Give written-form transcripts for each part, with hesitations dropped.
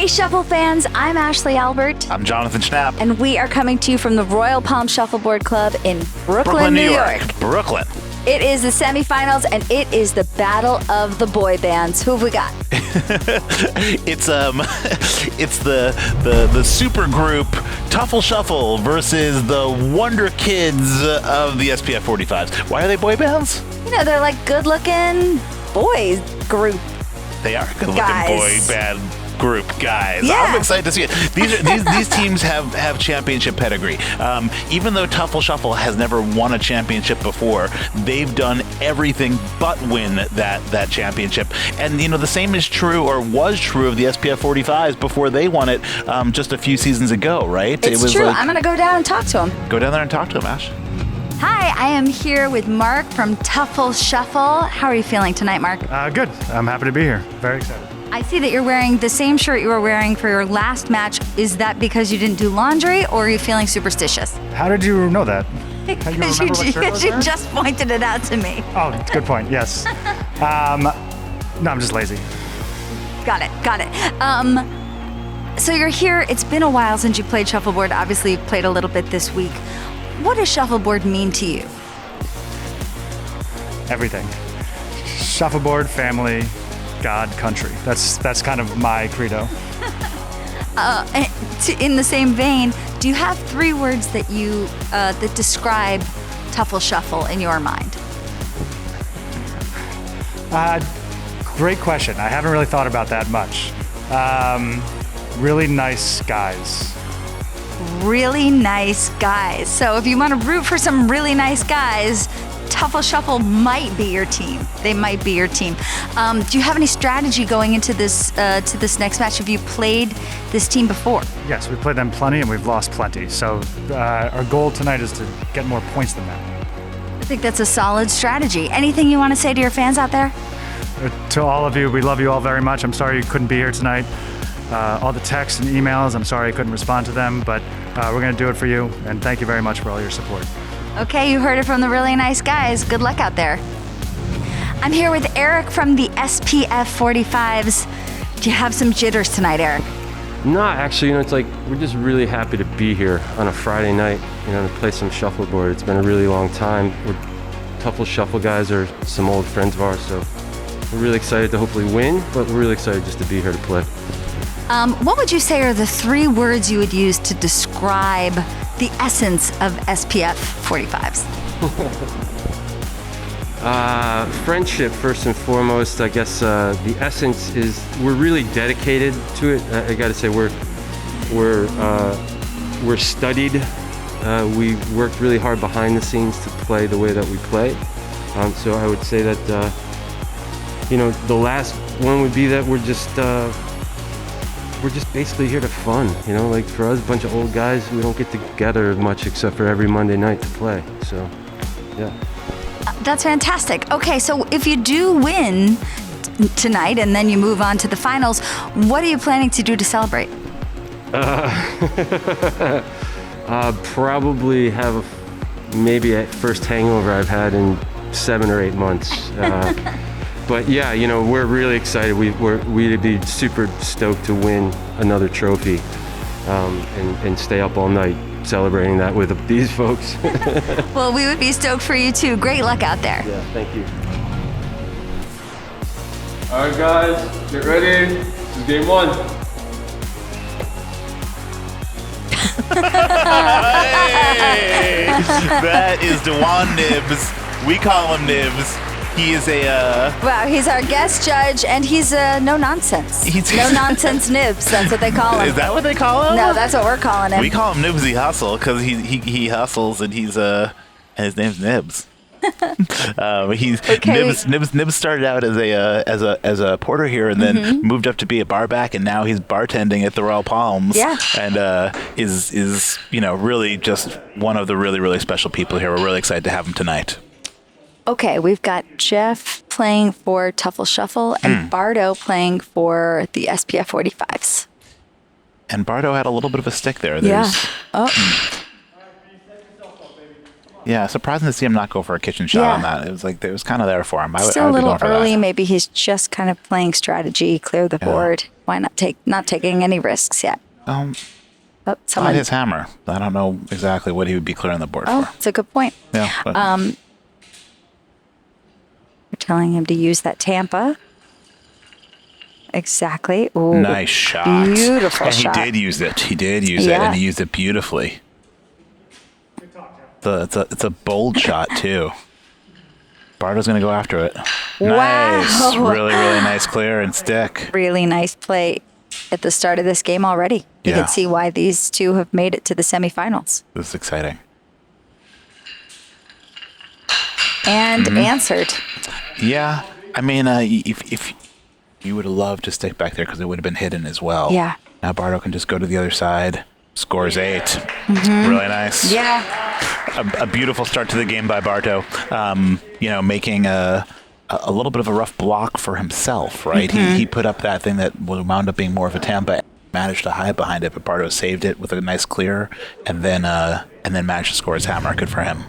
Shuffle fans, I'm Ashley Albert. I'm Jonathan Schnapp. And we are coming to you from the Royal Palm Shuffleboard Club in Brooklyn, New York. Brooklyn. It is the semifinals, and it is the battle of the boy bands. Who have we got? It's the super group Teufel Sheufel versus the Wonder Kids of the SPF 45s. Why are they boy bands? You know, they're like good-looking boys group. They are good-looking guys. boy band group guys. Yeah. I'm excited to see it. These teams have championship pedigree. Even though Teufel Sheufel has never won a championship before, they've done everything but win that championship. And you know, the same is true or was true of the SPF 45s before they won it just a few seasons ago, right? It's true. I'm gonna go down and talk to him. Go down there and talk to him, Ash. Hi, I am here with Mark from Teufel Sheufel. How are you feeling tonight, Mark? Good. I'm happy to be here. Very excited. I see that you're wearing the same shirt you were wearing for your last match. Is that because you didn't do laundry, or are you feeling superstitious? How did you know that? Because you just pointed it out to me. Oh, good point. Yes. No, I'm just lazy. Got it. So you're here. It's been a while since you played shuffleboard. Obviously, you played a little bit this week. What does shuffleboard mean to you? Everything. Shuffleboard, family, God, country. That's kind of my credo. In the same vein, do you have 3 words that that describe Teufel Sheufel in your mind? Great question. I haven't really thought about that much. Really nice guys. Really nice guys. So if you want to root for some really nice guys, Teufel Sheufel might be your team. They might be your team. Do you have any strategy going into this next match? Have you played this team before? Yes, we've played them plenty and we've lost plenty. So our goal tonight is to get more points than that. I think that's a solid strategy. Anything you want to say to your fans out there? To all of you, we love you all very much. I'm sorry you couldn't be here tonight. All the texts and emails, I'm sorry I couldn't respond to them, but we're going to do it for you, and thank you very much for all your support. Okay, you heard it from the really nice guys. Good luck out there. I'm here with Eric from the SPF 45s. Do you have some jitters tonight, Eric? No, actually, it's like we're just really happy to be here on a Friday night, to play some shuffleboard. It's been a really long time. We're Teufel Sheufel guys are some old friends of ours, so we're really excited to hopefully win, but we're really excited just to be here to play. What would you say are the 3 words you would use to describe the essence of SPF 45s? Friendship, first and foremost. I guess the essence is we're really dedicated to it. I got to say we're studied. We worked really hard behind the scenes to play the way that we play. So I would say that the last one would be that we're just basically here to fun, like for us, a bunch of old guys, we don't get together much except for every Monday night to play, so, yeah. That's fantastic. Okay, so if you do win tonight and then you move on to the finals, what are you planning to do to celebrate? Probably have maybe a first hangover I've had in 7 or 8 months. But yeah, we're really excited. We'd be super stoked to win another trophy and stay up all night celebrating that with these folks. Well, we would be stoked for you too. Great luck out there. Yeah, thank you. All right, guys, get ready. This is game 1. Hey, that is Dewan Nibs. We call him Nibs. He is Wow, he's our guest judge, and he's no nonsense. No nonsense Nibs. That's what they call him. Is that what they call him? No, that's what we're calling him. We call him Nibsy Hustle because he hustles and he's and his name's Nibs. He's okay. Nibs started out as a porter here and then moved up to be a bar back, and now he's bartending at the Royal Palms. Yeah. And is really just one of the really, really special people here. We're really excited to have him tonight. Okay, we've got Jeff playing for Teufel Sheufel and Bardo playing for the SPF 45s. And Bardo had a little bit of a stick there. Yeah. Oh. Yeah, surprising to see him not go for a kitchen shot on that. It was kind of there for him. Still a little early. Maybe he's just kind of playing strategy, clear the board. Why not taking any risks yet? Not Someone. his hammer. I don't know exactly what he would be clearing the board Oh, for. that's a good point. Yeah. But You're telling him to use that Tampa. Exactly. Ooh, nice shot. Beautiful and shot. he did use it. He did use it, Yeah. and he used it beautifully. It's a bold shot, too. Barto's going to go after it. Wow. Nice. Really, really nice clear and stick. Really nice play at the start of this game already. You Yeah. can see why these two have made it to the semifinals. This is exciting. And answered. Yeah. I mean, if you would have loved to stick back there because it would have been hidden as well. Yeah. Now Barto can just go to the other side. Scores 8. Really nice. Yeah. A beautiful start to the game by Barto. Making a little bit of a rough block for himself, right? He put up that thing that wound up being more of a Tampa, managed to hide behind it, but Barto saved it with a nice clear, and then managed to score his hammer. Good for him.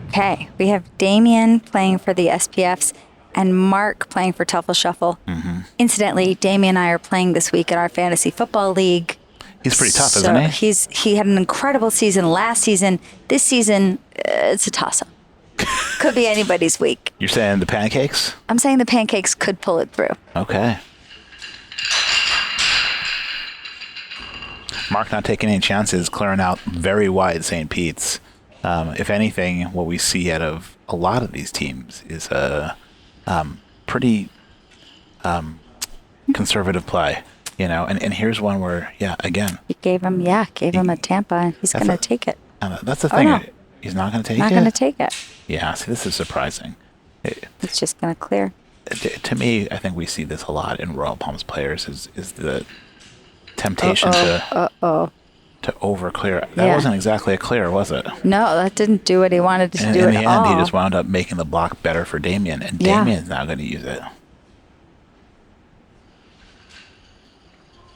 Okay. We have Damien playing for the SPFs and Mark playing for Teufel Sheufel. Incidentally, Damien and I are playing this week in our fantasy football league. He's pretty tough, isn't he? He had an incredible season last season. This season, it's a toss-up. Could be anybody's week. You're saying the pancakes? I'm saying the pancakes could pull it through. Okay. Mark not taking any chances, clearing out very wide St. Pete's. If anything, what we see out of a lot of these teams is a pretty conservative play, And here's one where, again. You gave him a Tampa, and he's going to take it. That's the thing. No. He's not going to take it? Not going to take it. Yeah, see, this is surprising. It's just going to clear. To me, I think we see this a lot in Royal Palms players is the temptation to over clear. That wasn't exactly a clear, was it? No, that didn't do what he wanted to do in at the all. end, he just wound up making the block better for Damien, and Damien's now going to use it.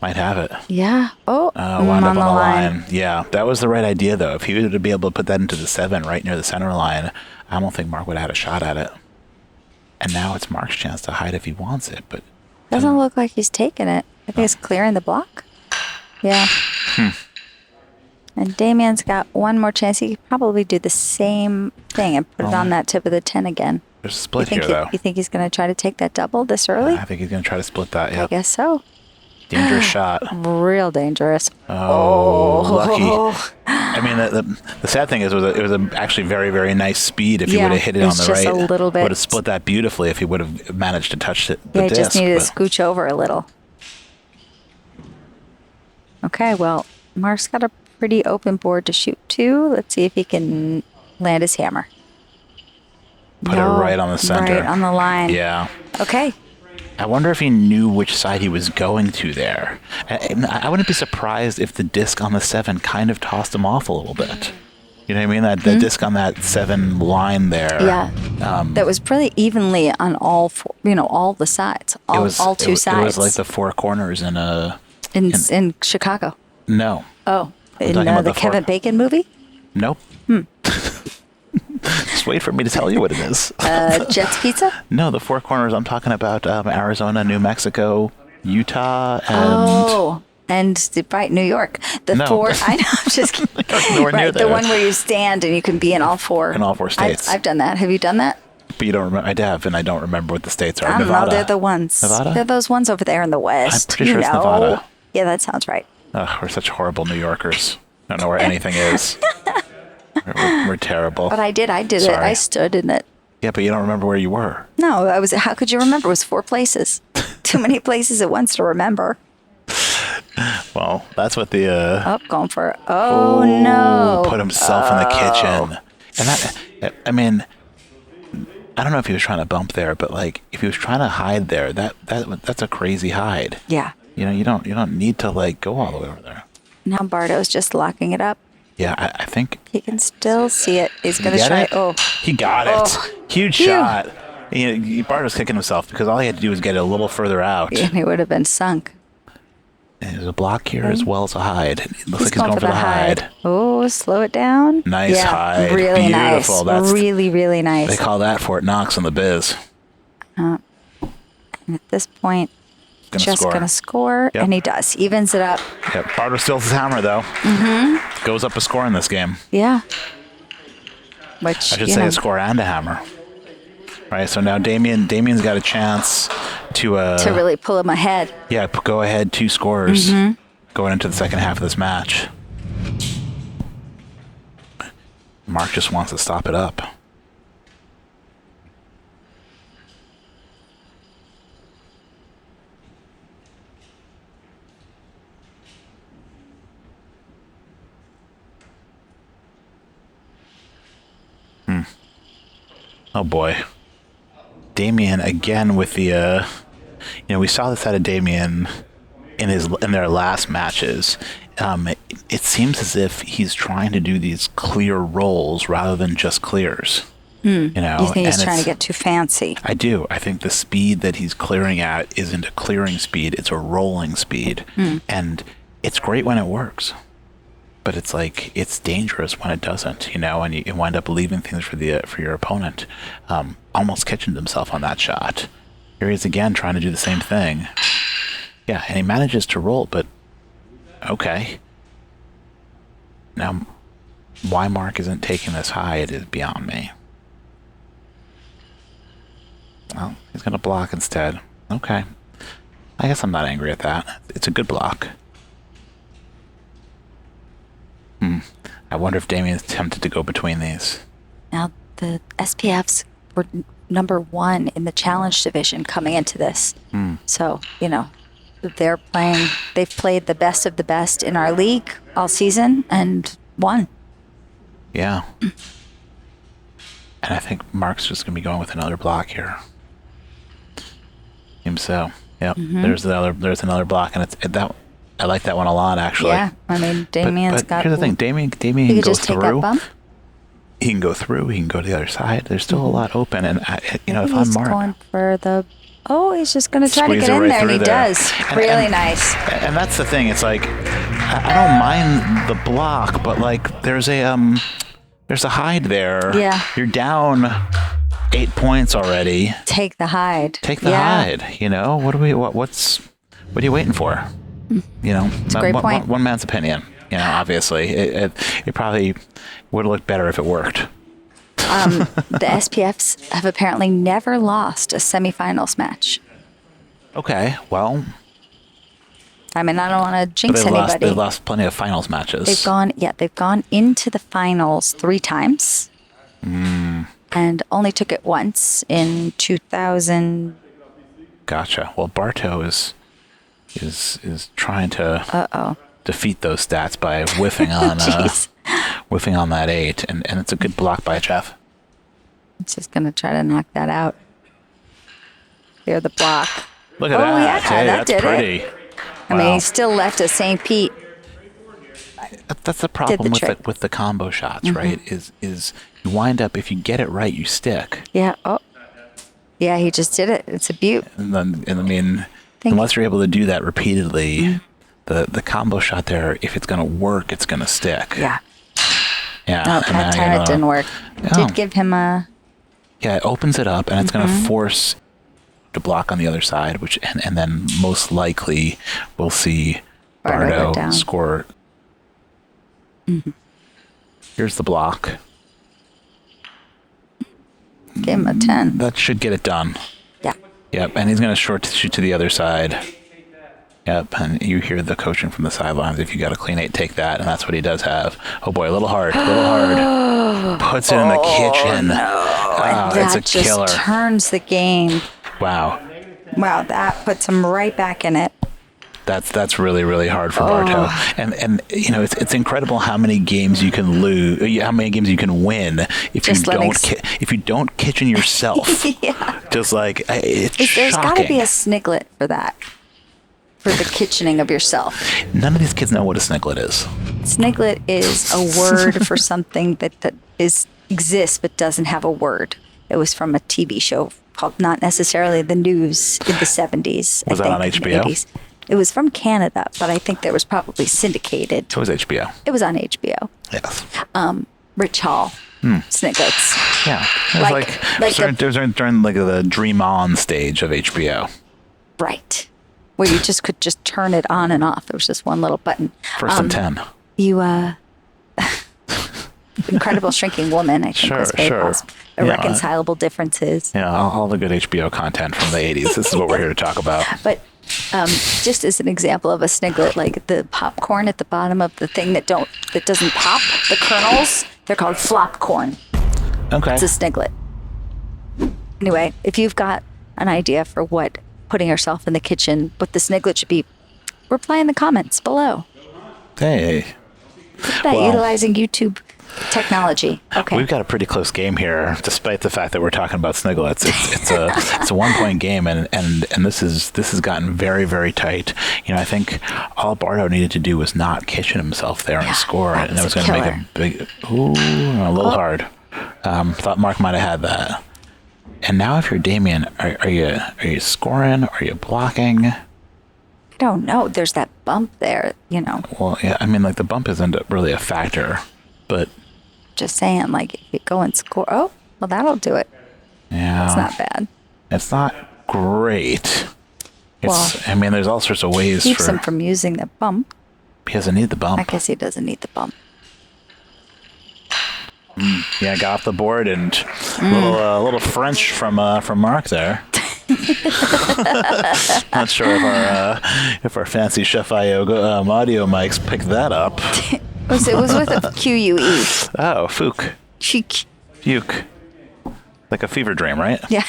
Might have it. Yeah. Oh, wound up on the line. Yeah, that was the right idea, though. If he were to be able to put that into the 7 right near the center line, I don't think Mark would have had a shot at it. And now it's Mark's chance to hide if he wants it, but doesn't look like he's taking it. I think it's clearing the block. Yeah. And Damien's got one more chance. He could probably do the same thing and put it on that tip of the 10 again. There's a split here, though. You think he's going to try to take that double this early? I think he's going to try to split that, yeah. I guess so. Dangerous shot. Real dangerous. Oh, lucky. I mean, the sad thing is it was actually very, very nice speed if he would have hit it on the right. Just a little bit. Would have split that beautifully if he would have managed to touch the he disc. just needed to scooch over a little. Okay, well, Mark's got a pretty open board to shoot to. Let's see if he can land his hammer. Put it right on the center. Right on the line. Yeah. Okay. I wonder if he knew which side he was going to there. I wouldn't be surprised if the disc on the 7 kind of tossed him off a little bit. You know what I mean? That disc on that 7 line there. Yeah. That was pretty evenly on all four, all the sides, all two sides. It was like the 4 corners in Chicago. No. Oh, in talking about the Kevin Bacon movie? Nope. Just wait for me to tell you what it is. Jets Pizza? No, the 4 corners. I'm talking about Arizona, New Mexico, Utah, and... New York. I know, I'm just kidding. Nowhere near there. The one where you stand and you can be in all 4. In all 4 states. I've done that. Have you done that? But you don't remember? I have, and I don't remember what the states are. I don't know. They're the ones. Nevada? They're those ones over there in the West. I'm pretty sure it's Nevada. Yeah, that sounds right. We're such horrible New Yorkers. I don't know where anything is. We're terrible. But I did it. Sorry. I stood in it. Yeah, but you don't remember where you were. No, how could you remember? It was 4 places. Too many places at once to remember. Well, that's what the... going for it. Oh, no. Put himself in the kitchen. And that, I mean, I don't know if he was trying to bump there, but like, if he was trying to hide there, that's a crazy hide. Yeah. You don't need to like go all the way over there. Now Barto's just locking it up. Yeah, I think... He can still see it. He's going to try... It? Oh. He got it. Huge shot. Barto's kicking himself because all he had to do was get it a little further out. And he would have been sunk. And there's a block here as well as a hide. It looks like he's going for the hide. Oh, slow it down. Nice hide. Really Beautiful. nice. That's really, really nice. They call that Fort Knox in the biz. And at this point, gonna score, Yep. and he does. Evens it up. Yep. Barter steals his hammer, though. Goes up a score in this game. Yeah. Which, I should say a score and a hammer. Right, so now Damien's got a chance to really pull him ahead. Yeah, go ahead 2 scores going into the second half of this match. Mark just wants to stop it up. Oh boy. Damien again with the we saw this out of Damien in their last matches. It seems as if he's trying to do these clear rolls rather than just clears. You think he's trying to get too fancy? I do. I think the speed that he's clearing at isn't a clearing speed, it's a rolling speed. And it's great when it works. But it's like, it's dangerous when it doesn't, and you wind up leaving things for your opponent. Almost kitchened himself on that shot. Here he is again trying to do the same thing. Yeah, and he manages to roll, but okay. Now, why Mark isn't taking this high, it is beyond me. Well, he's going to block instead. Okay. I guess I'm not angry at that. It's a good block. I wonder if Damien's tempted to go between these. Now, the SPFs were number 1 in the challenge division coming into this. So, they've played the best of the best in our league all season and won. Yeah. And I think Mark's just going to be going with another block here. Seems so. Yep. There's another block, and I like that one a lot, actually. Yeah, I mean, Damien's got... Here's the thing, Damien can go just through. Take that bump. He can go through, he can go to the other side. There's still a lot open, and if I'm He's Mark... going for the... Oh, he's just going to try to Squeeze get it in right there, and he through there. does. Really nice. And that's the thing, it's like, I don't mind the block, but like, there's a hide there. Yeah. You're down 8 points already. Take the hide. Take the hide, What are you waiting for? It's a great point. One man's opinion, obviously. It probably would have looked better if it worked. The SPFs have apparently never lost a semifinals match. Okay, well... I mean, I don't want to jinx anybody. They've lost plenty of finals matches. They've gone into the finals 3 times. And only took it once in 2000. Gotcha. Well, Bartow is trying to defeat those stats by whiffing on that 8, and it's a good block by Jeff. It's just gonna try to knock that out. Clear the block. Look at that! Yeah, hey, that did pretty. It. I mean, he still left a St. Pete. That's the problem with the combo shots, right? Is you wind up, if you get it right, you stick. Yeah. Oh. Yeah, he just did it. It's a beaut. And I mean, unless you're able to do that repeatedly, the combo shot there, if it's going to work, it's going to stick. Yeah. Yeah. No, that time it didn't work. Oh. Did give him a... Yeah, it opens it up, and it's going to force to block on the other side, and then most likely we'll see Bardo score. Here's the block. Give him a 10. That should get it done. Yeah. Yep, and he's going to short shoot to the other side. Yep, and you hear the coaching from the sidelines. If you got a clean 8, take that, and that's what he does have. Oh boy, a little hard. Puts it in the kitchen. No. Wow, it's a killer. Just turns the game. Wow. Wow, that puts him right back in it. That's really, really hard for Bartow. And it's incredible how many games you can lose, how many games you can win if you don't kitchen yourself. Yeah. Just like it's There's got to shocking. be a sniglet for that. For the kitchening of yourself. None of these kids know what a sniglet is. Sniglet is a word for something that exists but doesn't have a word. It was from a TV show called not necessarily the news in the 70s. Was that on HBO? 80s. It was from Canada, but I think there was probably syndicated. It was HBO. It was on HBO. Yes. Rich Hall. Sniglets. Yeah. It was during like the Dream On stage of HBO. Right. where you just could just turn it on and off. There was just one little button. First and 10. You, Incredible Shrinking Woman, I think was famous. Irreconcilable Differences. Yeah, all the good HBO content from the 80s. This is what we're here to talk about. But just as an example of a sniglet, like the popcorn at the bottom of the thing that doesn't pop, the kernels, they're called flop corn. Okay. It's a sniglet. Anyway, if you've got an idea for what putting yourself in the kitchen, what the sniglet should be, reply in the comments below. Hey. Utilizing YouTube technology. Okay. We've got a pretty close game here, despite the fact that we're talking about snigglets. It's a 1-point game, and this has gotten very, very tight. You know, I think all Bardo needed to do was not kitchen himself there and score, and that was going to make a big, a little hard. Thought Mark might have had that. And now, if you're Damien, are you scoring? Are you blocking? I don't know. There's that bump there, you know. Well, yeah. I mean, like the bump isn't really a factor, but just saying, like, if you go and score, well, that'll do it. Yeah, it's not bad. It's not great. I mean, there's all sorts of ways keeps him from using the bump. He doesn't need the bump. I guess he doesn't need the bump. Yeah, got off the board and little French from Mark there. Not sure if our fancy Chef audio mics picked that up. It was with a QUE. Oh, Fook. Chic. Fuke. Like a fever dream, right? Yeah.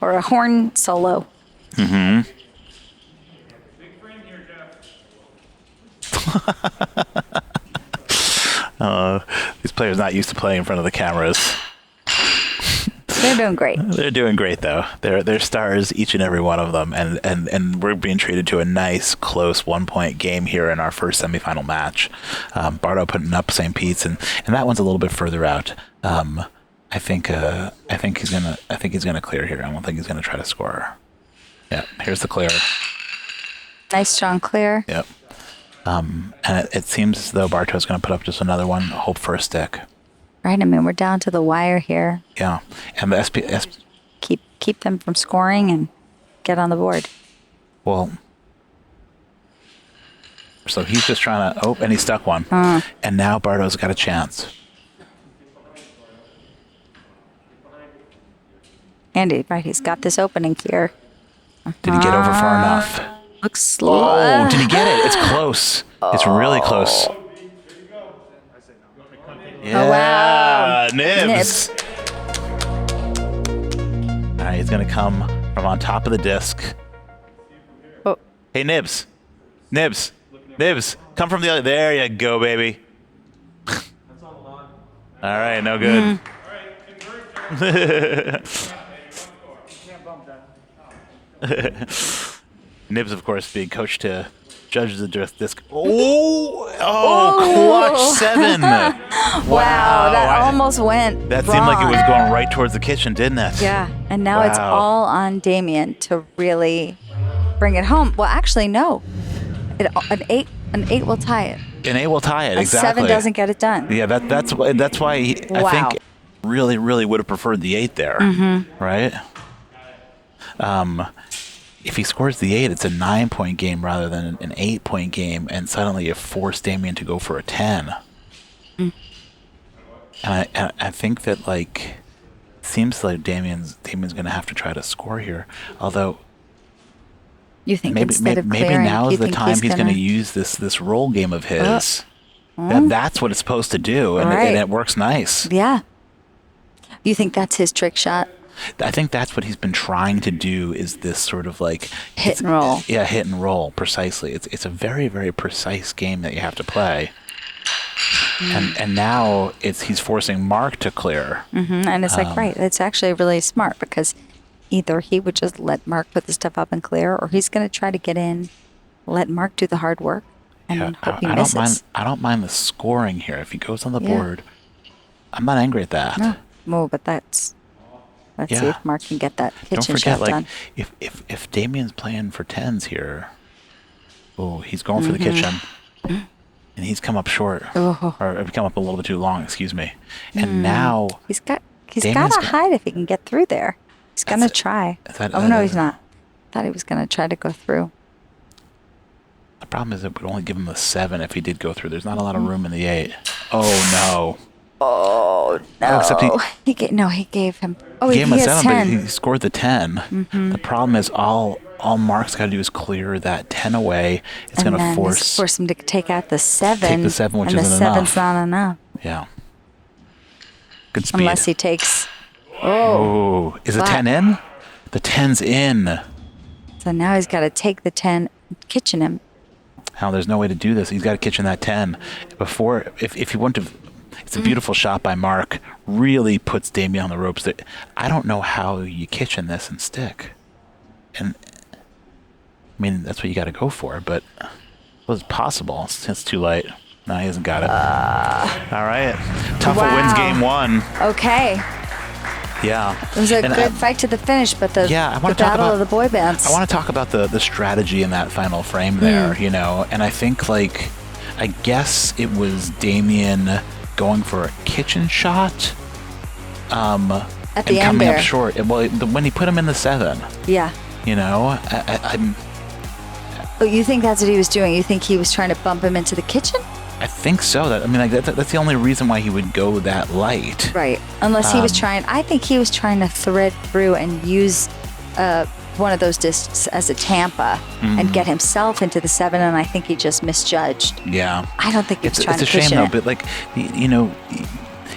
Or a horn solo. Mm-hmm. These players not used to playing in front of the cameras. They're doing great. They're doing great, though. They're stars, each and every one of them, and we're being treated to a nice, close 1-point game here in our first semifinal match. Bardo putting up St. Pete's, and that one's a little bit further out. I think he's gonna clear here. I don't think he's gonna try to score. Yeah, here's the clear. Nice, strong clear. Yep. And it seems as though Barto's going to put up just another one, hope for a stick. Right, I mean, we're down to the wire here. Yeah, and the SPFs... Keep them from scoring and get on the board. Well, so he's just trying to... Oh, and he stuck one. And now Barto's got a chance. Andy, right, he's got this opening here. Did he get over far enough? Looks slow. Oh, did he get it? It's close. It's really close. Yeah, oh, wow. Nibs. All right, he's going to come from on top of the disc. Oh. Hey, Nibs. Nibs. Nibs. Come from the other. There you go, baby. All right, no good. Nibs, of course, being coached to judge the disc. Clutch 7. Wow, that almost went That wrong. seemed like it was going right towards the kitchen, didn't it? Yeah, and now it's all on Damien to really bring it home. Well, actually, no. An 8 will tie it. An 8 will tie it, exactly. A 7 doesn't get it done. Yeah, that's why I think really, really would have preferred the 8 there, right? If he scores the 8, it's a 9-point game rather than an 8-point game, and suddenly you force Damien to go for a 10. And I think that, like, seems like Damien's going to have to try to score here. Although, you think maybe now is the time he's going to use this roll game of his. That's what it's supposed to do, and it works nice. Yeah. You think that's his trick shot? I think that's what he's been trying to do, is this sort of like hit and roll. Yeah, hit and roll, precisely. It's a very, very precise game that you have to play. And now he's forcing Mark to clear. And it's it's actually really smart, because either he would just let Mark put the stuff up and clear, or he's going to try to get in, let Mark do the hard work, and hope he misses. I don't mind the scoring here. If he goes on the board, I'm not angry at that. No, but let's see if Mark can get that kitchen shot done. If Damien's playing for 10s here, he's going for the kitchen, and he's come up short, or come up a little bit too long, excuse me. And now he's got to hide if he can get through there. He's gonna try. No, he's not. thought he was going to try to go through. The problem is it would only give him the 7 if he did go through. There's not a lot of room in the 8. Oh, no. Oh, no. Oh, except he gave him. Oh, he gave him a has 7, 10. but he scored the 10. The problem is all Mark's got to do is clear that 10 away. It's going to force him to take out the 7. Take the 7, which and isn't the enough. 7's not enough. Yeah. Good speed. Unless he takes. Oh, is the Wow. 10 in? The 10's in. So now he's got to take the 10, kitchen him. How there's no way to do this. He's got to kitchen that 10 before. If you want to, it's a beautiful shot by Mark. Really puts Damien on the ropes. That I don't know how you kitchen this and stick. And I mean that's what you got to go for. But well, it's possible. It's too late. No, he hasn't got it. All right, Teufel wins game 1. Okay. Yeah. It was a good fight to the finish, but the battle of the boy bands. I want to talk about the strategy in that final frame there, you know, and I think I guess it was Damien going for a kitchen shot. At and the end coming there. up short. Well, when he put him in the 7, Yeah. you know, I'm. Oh, you think that's what he was doing? You think he was trying to bump him into the kitchen? I think so. That's the only reason why he would go that light. Right. Unless he was trying. I think he was trying to thread through and use one of those discs as a tampa and get himself into the 7. And I think he just misjudged. Yeah. I don't think he was trying to cushion it. It's a shame though, but you know,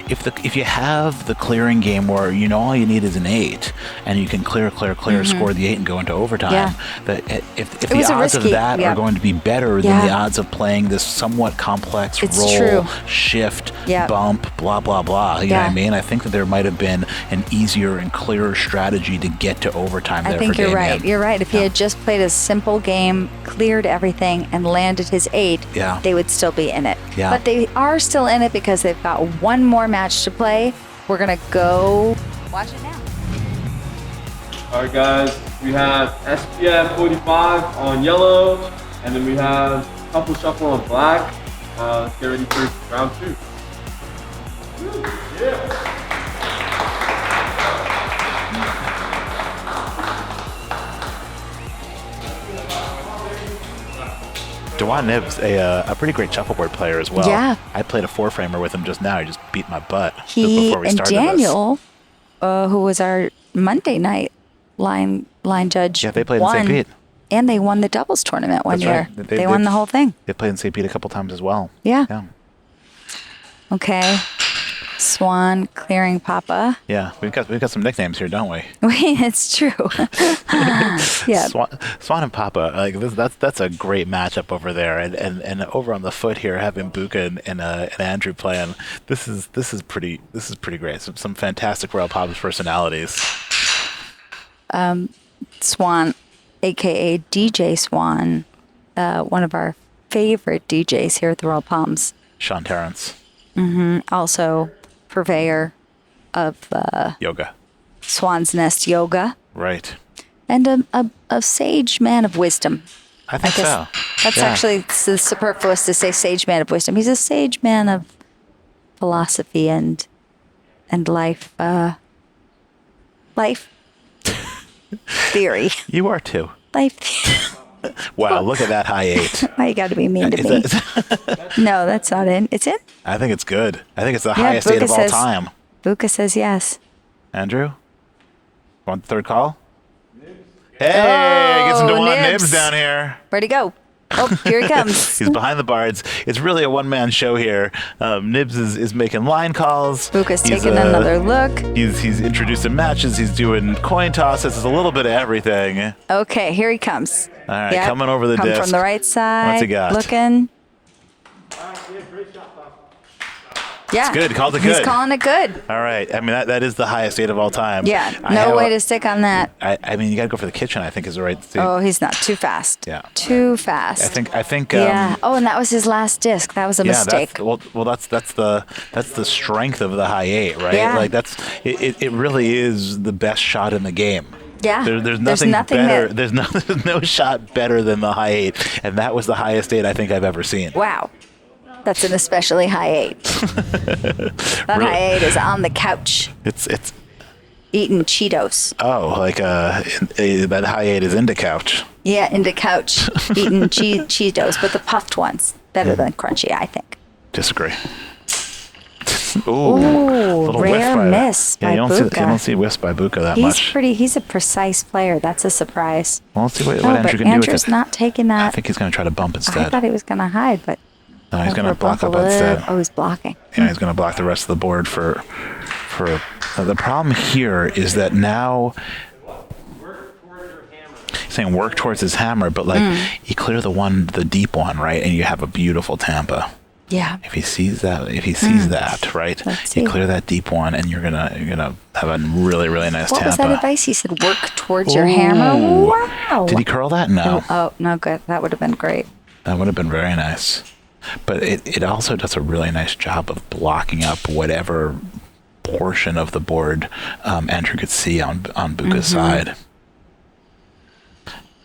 if you have the clearing game where you know all you need is an 8 and you can clear, score the 8 and go into overtime, that if the odds of that are going to be better than the odds of playing this somewhat complex roll, shift, bump, blah blah blah, you know what I mean? I think that there might have been an easier and clearer strategy to get to overtime there for Damien. I think you're right. You're right. If he had just played a simple game, cleared everything, and landed his 8, they would still be in it. Yeah. But they are still in it because they've got one more match to play. We're gonna go watch it now. All right, guys. We have SPF 45 on yellow, and then we have Shuffle Shuffle on black. Let's get ready for round 2. Dewan Nibbs, a pretty great shuffleboard player as well. Yeah. I played a 4-framer with him just now. He just beat my butt He before we and started Daniel, who was our Monday night line judge, Yeah, they played won, in St. Pete. and they won the doubles tournament one That's year. right. They won the whole thing. They played in St. Pete a couple times as well. Yeah. Okay. Swan clearing Papa. Yeah, we've got some nicknames here, don't we? It's true. Yeah. Swan and Papa, like that's a great matchup over there, and over on the foot here, having Buka and Andrew playing, this is pretty great. Some fantastic Royal Palms personalities. Swan, aka DJ Swan, one of our favorite DJs here at the Royal Palms. Sean Terrence. Also purveyor of Yoga. Swan's Nest Yoga. Right. And a sage man of wisdom. I think so. That's actually superfluous to say sage man of wisdom. He's a sage man of philosophy and life theory. You are too. Life. Wow, look at that high 8. Why you got to be mean to me? No, that's not in. It's in? I think it's good. I think it's the highest 8 of all time. Buka says yes. Andrew? Want the third call? Hey, get some Dewan Nibbs down here. Where'd he go? Oh, here he comes. He's behind the bar. It's really a one-man show here. Nibbs is making line calls. Buka's taking another look. He's introducing matches. He's doing coin tosses. It's a little bit of everything. Okay, here he comes. All right, coming over the disc. From the right side. What's he got? Looking. Yeah. It's good. Called it good. He's calling it good. All right. I mean, that is the highest 8 of all time. Yeah. No way to stick on that. I mean, you got to go for the kitchen, I think, is the right thing. Oh, he's not. Too fast. Yeah. Too fast. I think. Yeah. Oh, and that was his last disc. That was a mistake. That's the strength of the high 8, right? Yeah. Like it really is the best shot in the game. Yeah. There's nothing better. There's no shot better than the high 8, and that was the highest 8 I think I've ever seen. Wow. That's an especially high 8. That Really? high 8 is on the couch. It's eating Cheetos. Oh, like that hiatus into couch. Yeah, into couch eating Cheetos, but the puffed ones better than crunchy, I think. Disagree. Ooh, Ooh, rare miss by you don't Buka. see whiffs by Buka that much. He's a precise player. That's a surprise. Well, let's see what No, Andrew but can do with Andrew's it. not taking I that. think he's going to try to bump I instead. thought he was going to hide, but No, he's going to block up a little. instead. Oh, he's blocking. Yeah, he's going to block the rest of the board for the problem here is that now he's saying work towards his hammer, but like you clear the deep one, right, and you have a beautiful Tampa. Yeah. If he sees that, right, Let's you see. clear that deep one, and you're gonna have a really, really nice What Tampa. was that advice? He said work towards your hammer. Wow. Did he curl that? No. Oh, no good. That would have been great. That would have been very nice. But it also does a really nice job of blocking up whatever portion of the board Andrew could see on Buka's side.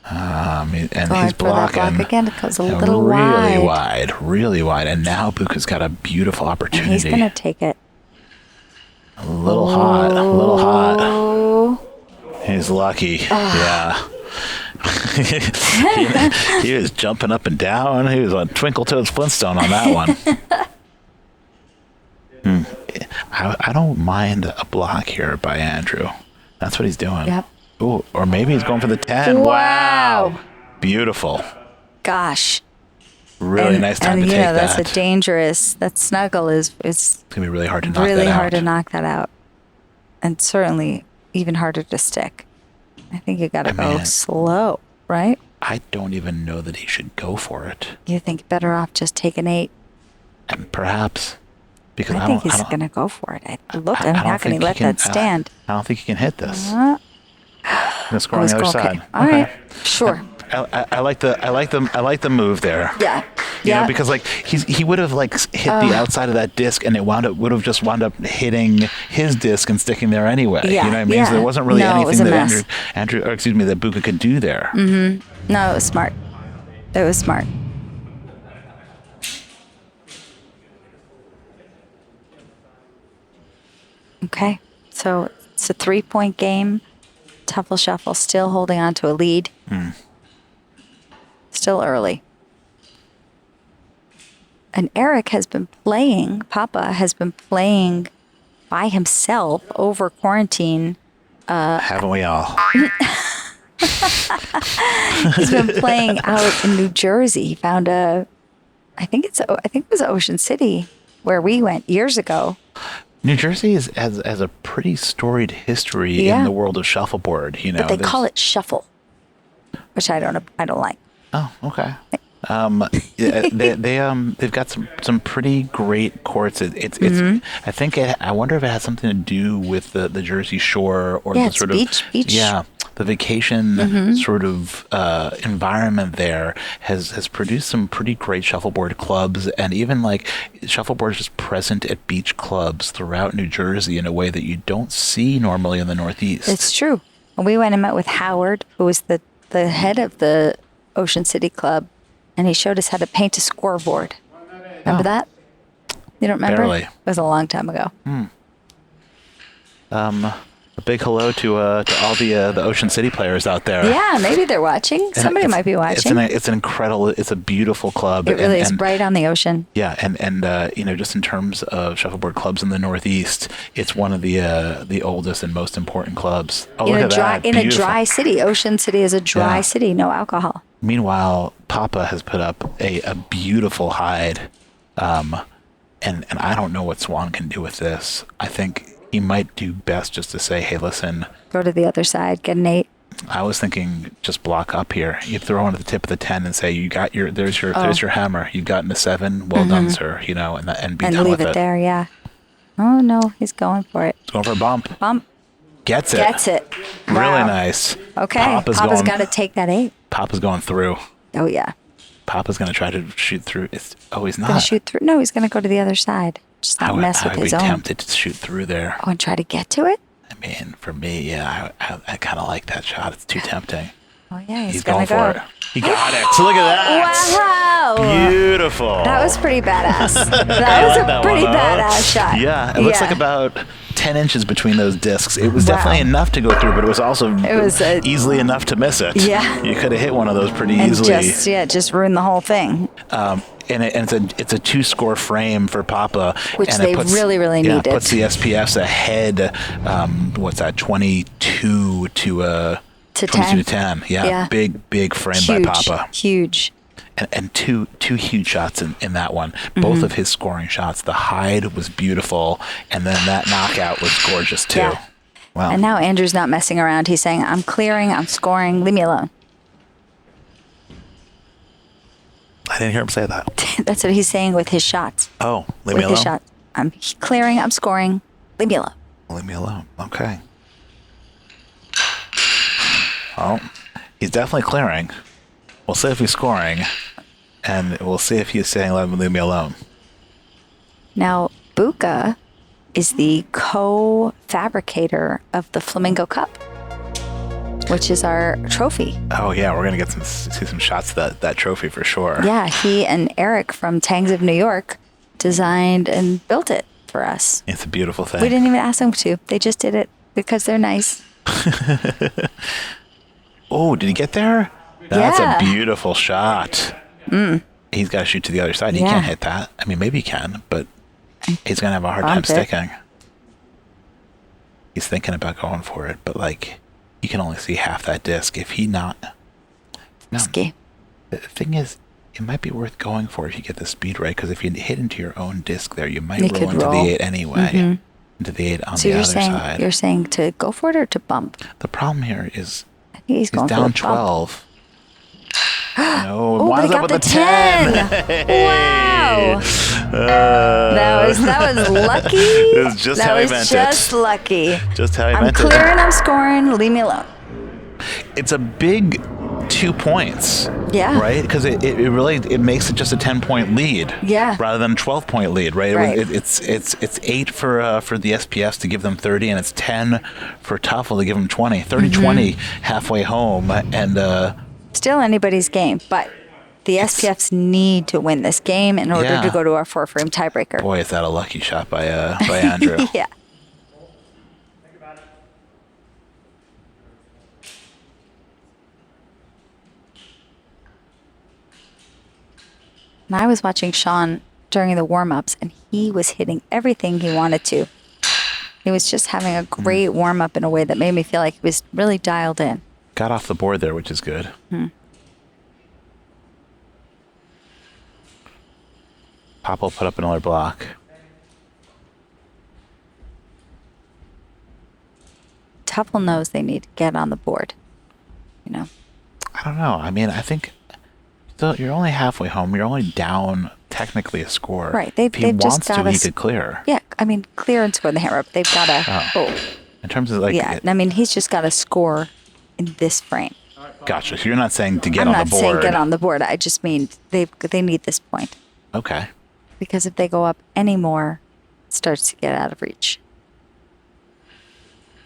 And Going he's for that blocking block again. It goes a little wide. really wide. And now Buka's got a beautiful And opportunity. he's going to take it. A little hot. Oh. He's lucky. Yeah. he was jumping up and down. He was on Twinkle Toes Flintstone on that one. I don't mind a block here by Andrew. That's what he's doing. Yep. Ooh, or maybe he's going for the 10. Wow. Beautiful. Gosh. Really nice time to take that. That's a dangerous. That snuggle is It's going to be really hard to knock that out. really hard to knock that out. And certainly even harder to stick. I think you got to go slow, right? I don't even know that he should go for it. You think better off just take an 8? And perhaps because I think he's going to go for it. How can he let that stand? I don't think he can hit this. Uh, Let's go on the other side. Okay. All right. Sure. I like the move there. Yeah. You know, because like he would have like hit the outside of that disc, and it would have just wound up hitting his disc and sticking there anyway. Yeah, You know what I mean? yeah. So there wasn't really No, it was anything a that mess. that Buka could do there. No, it was smart. It was smart. Okay. So it's a 3-point game. Teufel Shuffle still holding on to a lead. Still early. And Eric has been playing, Papa has been playing by himself over quarantine. Haven't we all? He's been playing out in New Jersey. He found I think it was Ocean City where we went years ago. New Jersey has a pretty storied history in the world of shuffleboard. You know, But they call it shuffle, which I don't like. Oh, okay. They've got some pretty great courts. It's I think I wonder if it has something to do with the Jersey Shore or the it's sort beach. of the vacation sort of environment there has produced some pretty great shuffleboard clubs, and even like shuffleboard is just present at beach clubs throughout New Jersey in a way that you don't see normally in the Northeast. It's true. We went and met with Howard, who was the head of the Ocean City Club, and he showed us how to paint a scoreboard. Remember that? You don't remember? Barely. It was a long time ago. A big hello to all the Ocean City players out there. Yeah, maybe they're watching. Somebody might be watching. It's an incredible. It's a beautiful club. It really is right on the ocean. Yeah, and you know, just in terms of shuffleboard clubs in the Northeast, it's one of the oldest and most important clubs. Oh, look at that! In a Beautiful. dry city. Ocean City is a dry city, no alcohol. Meanwhile, Papa has put up a beautiful hide, and I don't know what Swan can do with this. I think he might do best just to say, hey, listen. Go to the other side, get an 8. I was thinking just block up here. You throw on at the tip of the 10 and say, you got there's your hammer. You've gotten a 7. Well done, sir. You know, and be And done leave with it there, yeah. Oh, no, he's going for it. He's going for a bump. Bump. Gets it. Gets it. Really Wow. nice. Okay, Papa's got to take that 8. Papa's going through. Oh, yeah. Papa's going to try to shoot through. He's Going to not. shoot through. No, he's going to go to the other side. Just not mess with I would his be own. tempted to shoot through there. Oh, and try to get to it? I mean, for me, yeah, I kind of like that shot. It's too tempting. Oh, yeah, He's going to for go. it. He got it. So look at that. Wow. Beautiful. That was pretty badass. That I was like a that pretty one, huh? badass shot. Yeah, it looks like about 10 inches between those discs. It was Wow. definitely enough to go through, but it was also easily enough to miss it. Yeah. You could have hit one of those pretty and easily. just ruined the whole thing. And it's a 2-score frame for Papa, Which and they it puts, really, really yeah, needed. puts the SPFs ahead. What's that? 22 to 10. to 10. Yeah, big frame Huge, by Papa. huge. And two huge shots in that one. Both of his scoring shots. The hide was beautiful, and then that knockout was gorgeous too. Yeah. Wow. And now Andrew's not messing around. He's saying, I'm clearing, I'm scoring, leave me alone. I didn't hear him say that. That's what he's saying with his shots. Oh, leave with me alone. his shots. I'm clearing, I'm scoring, leave me alone. Leave me alone. Okay. Well, he's definitely clearing. We'll see if he's scoring, and we'll see if he's saying leave me alone. Now, Buka is the co-fabricator of the Flamingo Cup, which is our trophy. Oh yeah, we're gonna see some shots of that trophy for sure. Yeah, he and Eric from Tangs of New York designed and built it for us. It's a beautiful thing. We didn't even ask them to. They just did it because they're nice. Oh, did he get there? That's Yeah. a beautiful shot. He's got to shoot to the other side. He Yeah. can't hit that. I mean, maybe he can, but he's going to have a hard time Bumped it. sticking. He's thinking about going for it, but like, you can only see half that disc. If he not... No, Risky. the thing is, it might be worth going for if you get the speed right, because if you hit into your own disc there, you might You roll could into roll. the 8 anyway. Into the 8 on So the other you're side. saying to go for it or to bump? The problem here is I think he's going he's for down the bump. 12. No, Oh, but winds he up got with the a 10. 10. Wow. That was lucky. It was just that how he was meant just it. lucky. Just how he I'm meant clearing, I'm scoring, leave me alone. it. It's a big 2 points. Yeah. Right? Because it really makes it just a 10-point lead. Yeah. Rather than a 12-point lead, right? Right. It's 8 for the SPFs to give them 30, and it's 10 for Teufel to give them 20. 30-20 halfway home, and Still anybody's game, but the SPFs need to win this game in order Yeah. to go to our 4-frame tiebreaker. boy, is that a lucky shot by Andrew. Yeah. And I was watching Sean during the warm-ups, and he was hitting everything he wanted to. He was just having a great warm-up in a way that made me feel like he was really dialed in. Got off the board there, which is good. Pop will put up another block. Teufel knows they need to get on the board. You know, I don't know. I mean, I think still you're only halfway home. You're only down technically a score. Right, If he they've just wants to, gotta he could clear. yeah. I mean, clear and score the hammer up. They've got to. Oh, In terms of like, yeah. I mean, he's just got to score in this frame. gotcha. So you're not saying to get I'm on not the board. saying get on the board. I just mean they need this point Okay. because if they go up any more, it starts to get out of reach.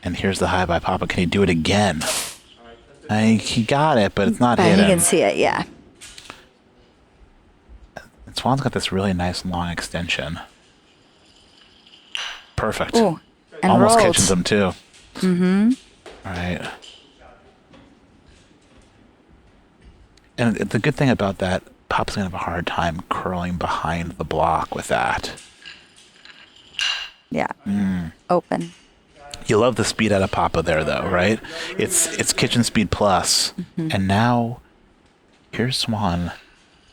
And here's the high by Papa. Can he do it again? He got it, but it's not But he hitting. can see it. Yeah. And Swan's got this really nice long extension. Perfect. Ooh, and Almost rolled. catches him too. Mm-hmm. All right. And the good thing about that, Papa's gonna have a hard time curling behind the block with that. Yeah. Mm. Open. You love the speed out of Papa there, though, right? It's kitchen speed plus. And now, here's Swan.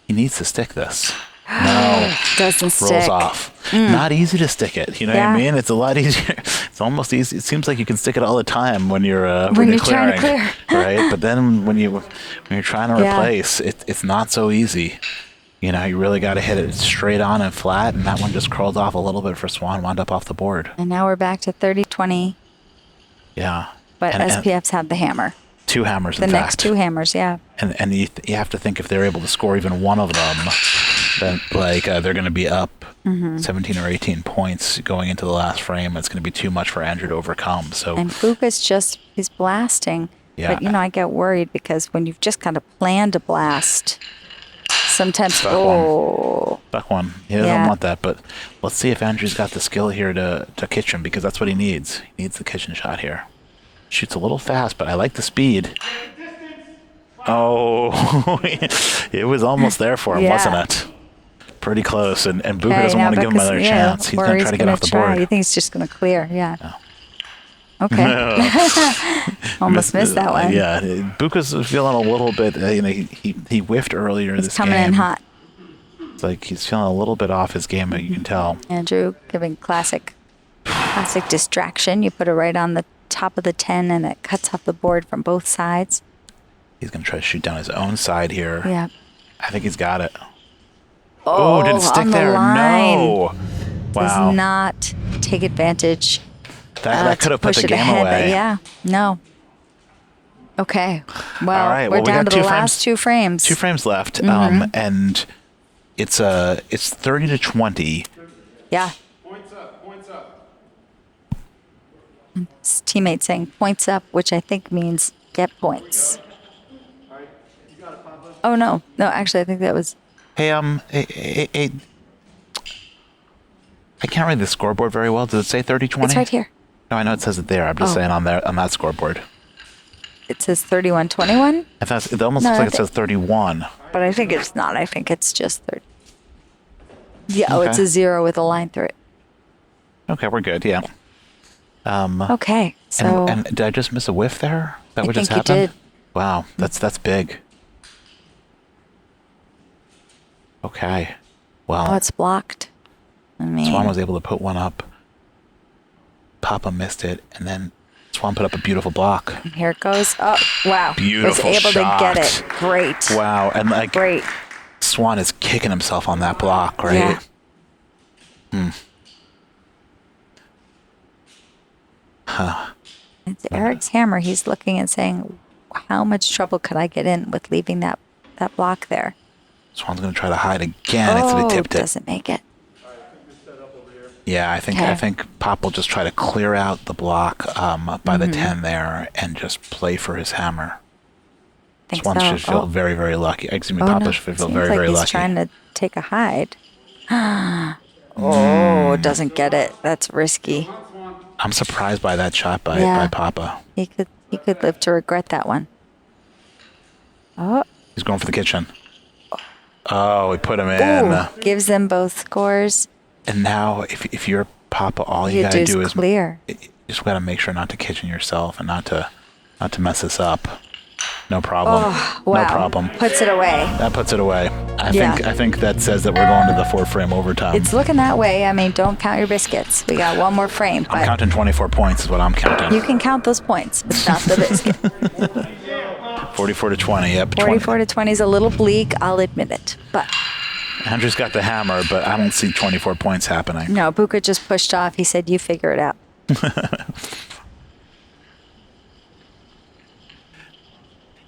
He needs to stick this. No. Doesn't stick. Rolls off. Not easy to stick it. You know what I Yeah. mean? It's a lot easier. It's almost easy. It seems like you can stick it all the time when you're When you're clearing, trying to clear. right? But then when you're trying to Yeah. replace, it's not so easy. You know, you really got to hit it straight on and flat, and that one just curled off a little bit for Swan, wound up off the board. And now we're back to 30-20, Yeah. but And- SPFs have the hammer. 2 hammers, The in next fact. 2 hammers, yeah. And you have to think if they're able to score even one of them, then they're going to be up 17 or 18 points going into the last frame. It's going to be too much for Andrew to overcome. So And Buka's he's blasting. Yeah. But, I get worried because when you've just kind of planned to blast, Sometimes. Stuck Oh. Stuck one. He doesn't want that, but let's see if Andrew's got the skill here to kitchen, because that's what he needs. He needs the kitchen shot here. Shoots a little fast, but I like the speed. Oh, it was almost there for him, wasn't it? Pretty close, and Buka doesn't want to give him another chance. He's going to try to get off the board. You think he's just going to clear? Yeah. No. Okay. Almost missed that one. Yeah, Buka's feeling a little bit. He whiffed earlier this game. He's coming in hot. It's like he's feeling a little bit off his game, but you can tell. Andrew giving classic distraction. You put it right on the top of the 10, and it cuts off the board from both sides. He's going to try to shoot down his own side here. Yeah. I think he's got it. Oh, didn't stick on the there. line. No. Wow. Does not take advantage. That could have put the it game ahead, away. Yeah. No. Okay. Well, All right. we're We down got to the 2 last 2 frames. 2 frames left, and it's 30 to 20. Yeah. Points up. His teammate saying points up, which I think means get points. Oh, no. No, actually, I think that was... Hey, I can't read the scoreboard very well. Does it say 30-20? It's right here. No, I know it says it there. I'm just saying on that scoreboard. It says 31-21, It almost looks like it says 31. but I think it's not. I think it's just 30. Yeah, oh, Okay. it's a 0 with a line through it. Okay, we're good. Yeah. Okay, so... And did I just miss a whiff there? Is that what just think you happened? did. Wow, that's big. Okay. Well, Oh, it's blocked. I mean... Swan was able to put one up. Papa missed it, and then Swan put up a beautiful block. Here it goes. Oh, wow. Beautiful was able shot. to get it. Great. Wow, and Great. Swan is kicking himself on that block, right? Yeah. It's Eric's hammer. He's looking and saying, how much trouble could I get in with leaving that block there? Swan's going to try to hide again after they tipped it. Doesn't make it. Yeah, I think Pop will just try to clear out the block by the 10 there and just play for his hammer. Swan should feel very, very lucky. Excuse me, Papa should feel very, very he's lucky. Trying to take a hide. Oh, doesn't get it. That's risky. I'm surprised by that shot by Papa. He could live to regret that one. Oh. He's going for the kitchen. Oh, we put him in. Ooh, gives them both scores. And now, if you're Papa, all you gotta do is clear. You just gotta make sure not to kitchen yourself and not to mess this up. No problem. Oh, wow. No problem. Puts it away. That puts it away. I think that says that we're going to the 4-frame overtime. It's looking that way. I mean, don't count your biscuits. We got one more frame. I'm counting 24 points is what I'm counting. You can count those points, but not the biscuit. 44 to 20. Yep. 44 to 20 is a little bleak. I'll admit it. But Andrew's got the hammer, but I don't see 24 points happening. no, Buka just pushed off. He said, "You figure it out."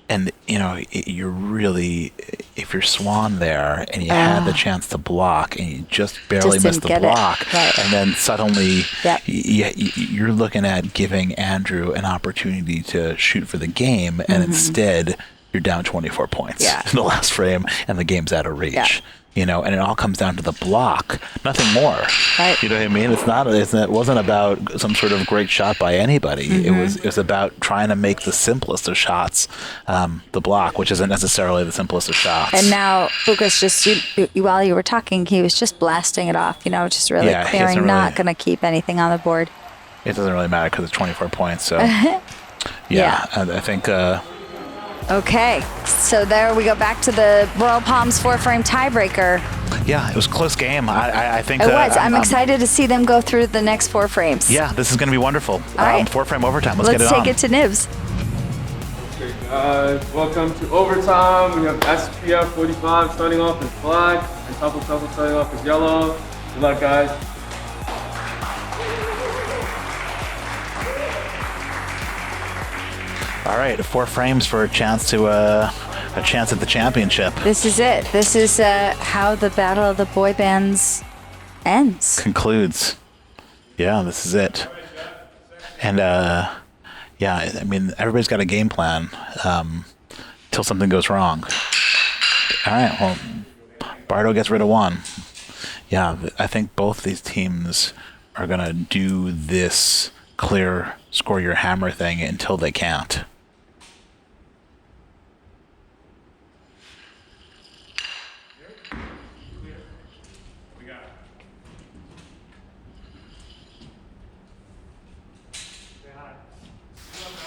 And, you're really, if you're Swan there and you had the chance to block and you just barely missed the block, right. and then suddenly Yep. you're looking at giving Andrew an opportunity to shoot for the game, and instead you're down 24 points in the last frame and the game's out of reach. Yeah. And it all comes down to the block, nothing more. Right. You know what I mean? It wasn't about some sort of great shot by anybody. It was about trying to make the simplest of shots, the block, which isn't necessarily the simplest of shots. And now Buka's just, while you were talking, he was just blasting it off, just really clearing, not going to keep anything on the board. It doesn't really matter because it's 24 points. So, Yeah. I think... Okay, so there we go back to the Royal Palms 4-frame tiebreaker. Yeah, it was a close game. I think It was. I'm excited to see them go through the next 4 frames. Yeah, this is going to be wonderful. All right. 4-frame overtime. Let's get it take on. it to Nibs. Okay, guys, welcome to overtime. We have SPF 45 starting off as black and Teufel Sheufel starting off as yellow. Good luck, guys. All right, 4 frames for a chance to a chance at the championship. This is it. This is how the battle of the boy bands ends. Concludes. Yeah, this is it. And I mean, everybody's got a game plan till something goes wrong. All right, well, Bardo gets rid of one. Yeah, I think both these teams are going to do this clear score your hammer thing until they can't.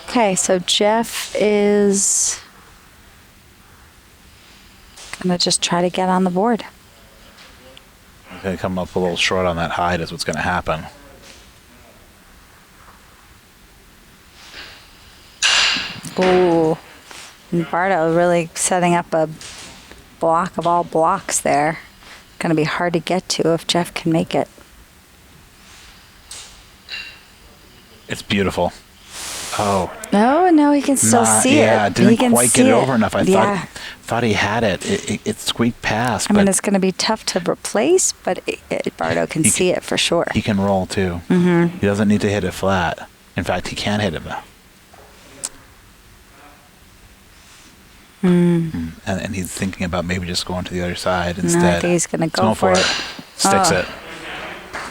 Okay, so Jeff is gonna just try to get on the board. He's going to come up a little short on that hide is what's going to happen. Ooh, and Bardo really setting up a block of all blocks there. Gonna be hard to get to if Jeff can make it. It's beautiful. Oh. No, he can still see it. Yeah, didn't He can quite get see it over enough. I Yeah. thought he had it. It squeaked past. I mean, but it's going to be tough to replace, but Bardo can see it for sure. he can roll too. Mm-hmm. He doesn't need to hit it flat. In fact, he can hit it. And he's thinking about maybe just going to the other side No, I instead. think he's going to go for it. Sticks Oh. it.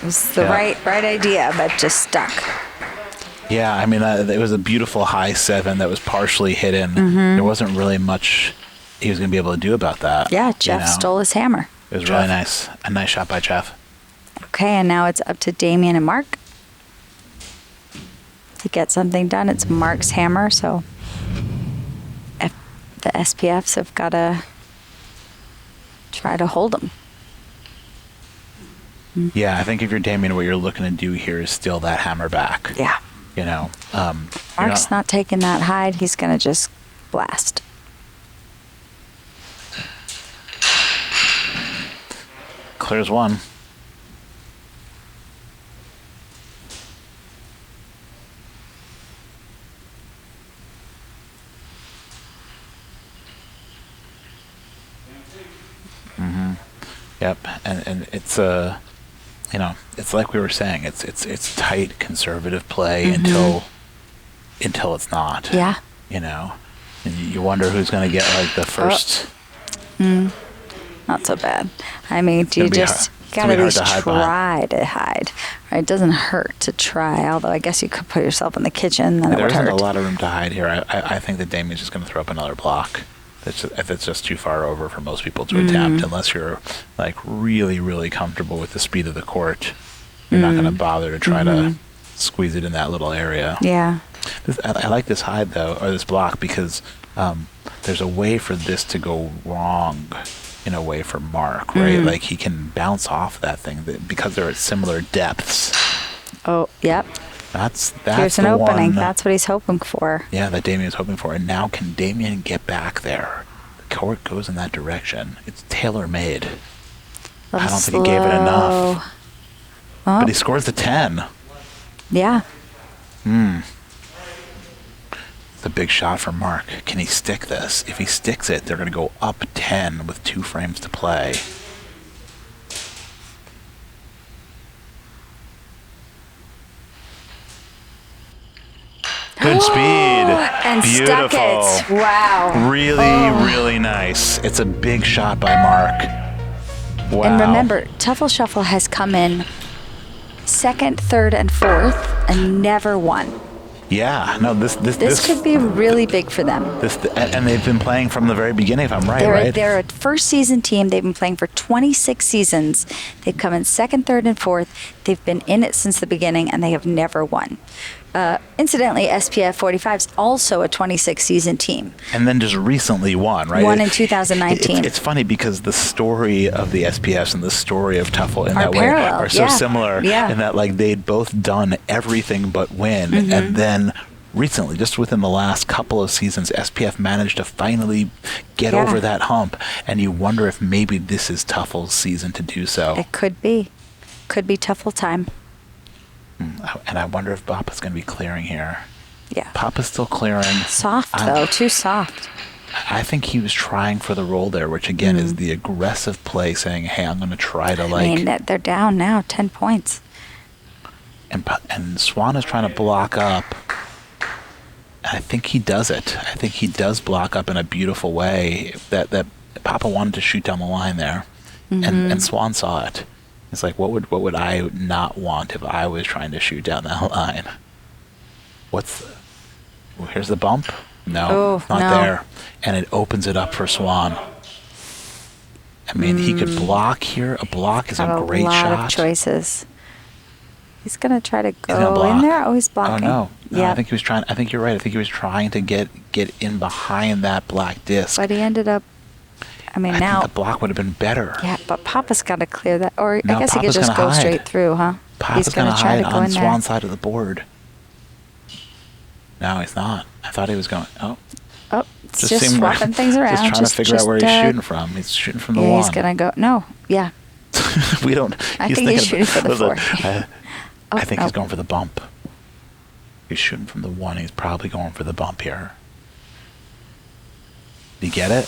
It was the Yeah. right idea, but just stuck. Yeah, I mean, it was a beautiful high 7 that was partially hidden. Mm-hmm. There wasn't really much he was going to be able to do about that. Yeah, Jeff you know? stole his hammer. It was really nice. A nice shot by Jeff. Okay, and now it's up to Damien and Mark to get something done. It's Mark's hammer, so the SPFs have got to try to hold him. Yeah, I think if you're Damien, what you're looking to do here is steal that hammer back. Yeah. You know, you're Mark's not taking that hide. He's going to just blast. Clears one. Yep, and it's you know, it's like we were saying, it's tight conservative play until it's not. Yeah. You know, and you wonder who's going to get like the first. Not so bad. I mean, do you It's gonna be just hard- got to at it's least gonna be hard to hide try to hide? Right? It doesn't hurt to try, although I guess you could put yourself in the kitchen, then it There would isn't hurt. a lot of room to hide here. I think that Damien's just going to throw up another block. If it's just too far over for most people to attempt, unless you're like really, really comfortable with the speed of the court, you're not going to bother to try to squeeze it in that little area. Yeah. I like this hide though, or this block, because there's a way for this to go wrong in a way for Mark, right? Like he can bounce off that thing because they're at similar depths. Oh, yep. That's Here's an the opening. one. That's what he's hoping for. Yeah, that Damien's hoping for. And now can Damien get back there? The court goes in that direction. It's tailor-made. I don't think he gave it enough. Oh, But he scores the 10. yeah. It's a big shot for Mark. Can he stick this? If he sticks it, they're going to go up 10 with 2 frames to play. Good speed. And Beautiful. stuck it. Wow. Really nice. It's a big shot by Mark. Wow. And remember, Teufel Sheufel has come in second, third, and fourth, and never won. Yeah, no, This could be really big for them. And they've been playing from the very beginning, if I'm right, right? They're a first season team. They've been playing for 26 seasons. They've come in second, third, and fourth. They've been in it since the beginning, and they have never won. Incidentally, SPF 45s also a 26 season team. And then just recently won, right? Won in 2019. It's funny because the story of the SPFs and the story of Teufel in Are that way parallel, are so yeah. similar Yeah. in that like they'd both done everything but win. Mm-hmm. And then recently, just within the last couple of seasons, SPF managed to finally get Yeah. over that hump. And you wonder if maybe this is Teufel's season to do so. It could be. Could be Teufel time. And I wonder if Papa's going to be clearing here. Yeah. Papa's still clearing. Soft, though. Too soft. I think he was trying for the roll there, which again is the aggressive play, saying, "Hey, I'm going to try to like." I mean, they're down now, 10 points. And Swan is trying to block up. And I think he does it. I think he does block up in a beautiful way. That Papa wanted to shoot down the line there. and Swan saw it. It's like, what would I not want if I was trying to shoot down that line? Here's the bump. No, not there. And it opens it up for Swan. I mean, he could block here. A block is a great shot. A lot of choices. He's gonna try to go in there. Oh, he's blocking. Oh no! Yeah. I think he was trying. I think you're right. I think he was trying to get in behind that black disc. But he ended up. I mean, now think the block would have been better. Yeah, but Papa's got to clear that, or No, I guess he could Papa's just gonna go hide. straight through, huh? Papa's He's gonna gonna try hide to go on in there. Swan's side of the board. No, he's not. I thought he was going. Oh, Oh, it's just just seemed like- swapping things around. Just trying to figure out where he's shooting from. He's shooting from the Yeah, one. he's gonna go. No, yeah. We don't. I think he's shooting for the listen, four. I think no. he's going for the bump. He's shooting from the one. He's probably going for the bump here. Did you get it?